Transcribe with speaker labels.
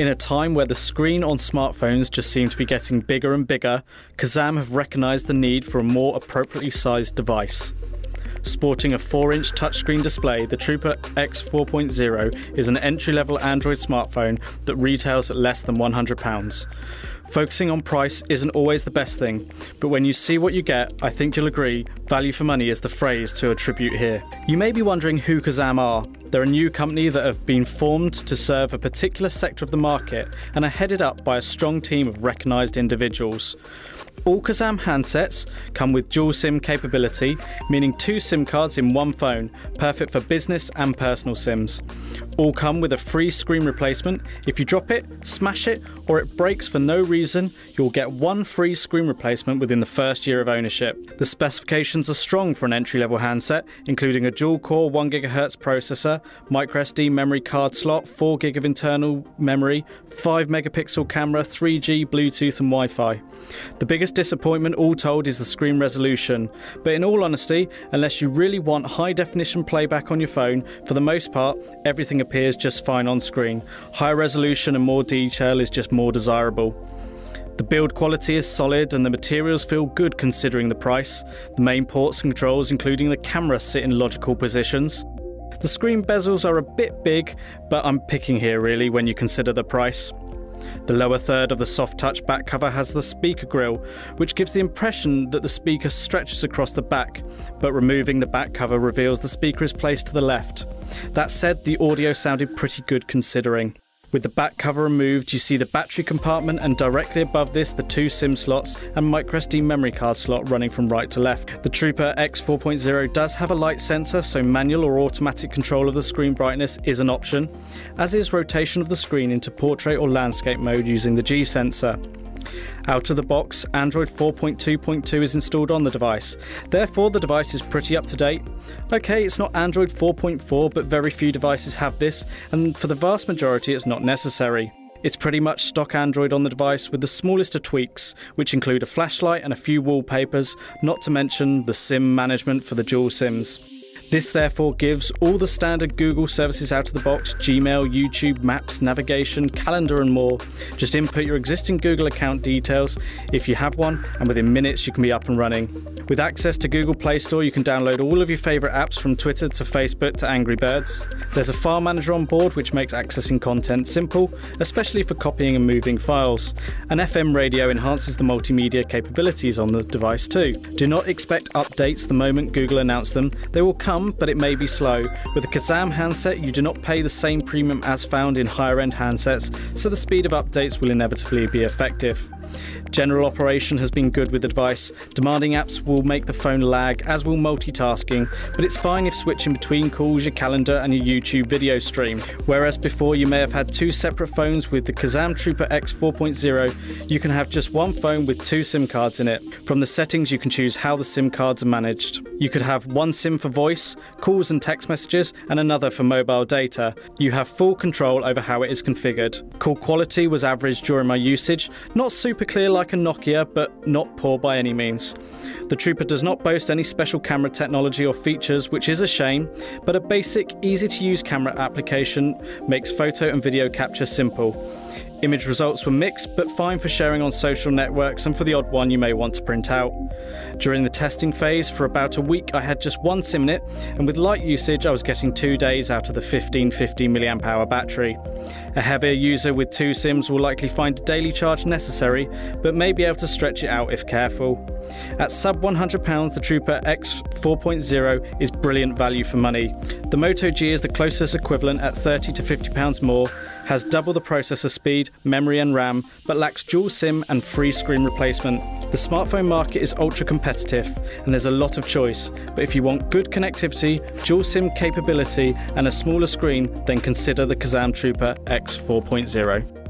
Speaker 1: In a time where the screen on smartphones just seem to be getting bigger and bigger, Kazam have recognised the need for a more appropriately sized device. Sporting a 4-inch touchscreen display, the Trooper X4.0 is an entry-level Android smartphone that retails at less than £100. Focusing on price isn't always the best thing, but when you see what you get, I think you'll agree value for money is the phrase to attribute here. You may be wondering who Kazam are. They're a new company that have been formed to serve a particular sector of the market and are headed up by a strong team of recognised individuals. All Kazam handsets come with dual SIM capability, meaning 2 SIM cards in one phone, perfect for business and personal SIMs. All come with a free screen replacement. If you drop it, smash it, or it breaks for no reason, you'll get 1 free screen replacement within the first year of ownership. The specifications are strong for an entry-level handset, including a dual-core 1GHz processor, microSD memory card slot, 4GB of internal memory, 5-megapixel camera, 3G, Bluetooth and Wi-Fi. The biggest disappointment all told is the screen resolution, but in all honesty, unless you really want high-definition playback on your phone, for the most part, everything appears just fine on screen. Higher resolution and more detail is just more desirable. The build quality is solid and the materials feel good considering the price. The main ports and controls, including the camera, sit in logical positions. The screen bezels are a bit big, but I'm picking here really when you consider the price. The lower third of the soft touch back cover has the speaker grille, which gives the impression that the speaker stretches across the back, but removing the back cover reveals the speaker is placed to the left. That said, the audio sounded pretty good considering. With the back cover removed, you see the battery compartment and directly above this the 2 SIM slots and microSD memory card slot running from right to left. The Trooper X4.0 does have a light sensor, so manual or automatic control of the screen brightness is an option, as is rotation of the screen into portrait or landscape mode using the G sensor. Out of the box, Android 4.2.2 is installed on the device, therefore the device is pretty up to date. Okay, it's not Android 4.4, but very few devices have this, and for the vast majority it's not necessary. It's pretty much stock Android on the device with the smallest of tweaks, which include a flashlight and a few wallpapers, not to mention the SIM management for the dual SIMs. This therefore gives all the standard Google services out of the box: Gmail, YouTube, Maps, navigation, calendar and more. Just input your existing Google account details if you have one, and within minutes you can be up and running. With access to Google Play Store, you can download all of your favourite apps from Twitter to Facebook to Angry Birds. There's a file manager on board which makes accessing content simple, especially for copying and moving files. An FM radio enhances the multimedia capabilities on the device too. Do not expect updates the moment Google announce them. They will come, but it may be slow. With a Kazam handset, you do not pay the same premium as found in higher-end handsets, so the speed of updates will inevitably be effective. General operation has been good with the device. Demanding apps will make the phone lag, as will multitasking, but it's fine if switching between calls, your calendar and your YouTube video stream. Whereas before you may have had 2 separate phones, with the Kazam Trooper X4.0, you can have just one phone with 2 SIM cards in it. From the settings you can choose how the SIM cards are managed. You could have one SIM for voice, calls and text messages, and another for mobile data. You have full control over how it is configured. Call quality was average during my usage, not super clear like a Nokia, but not poor by any means. The Trooper does not boast any special camera technology or features, which is a shame, but a basic, easy-to-use camera application makes photo and video capture simple. Image results were mixed, but fine for sharing on social networks and for the odd one you may want to print out. During the testing phase, for about a week I had just one SIM in it, and with light usage I was getting 2 days out of the 1550 mAh battery. A heavier user with 2 SIMs will likely find a daily charge necessary, but may be able to stretch it out if careful. At sub £100, the Trooper X4.0 is brilliant value for money. The Moto G is the closest equivalent at £30 to £50 more, has double the processor speed, memory and RAM, but lacks dual SIM and free screen replacement. The smartphone market is ultra competitive and there's a lot of choice, but if you want good connectivity, dual SIM capability and a smaller screen, then consider the Kazam Trooper X4.0.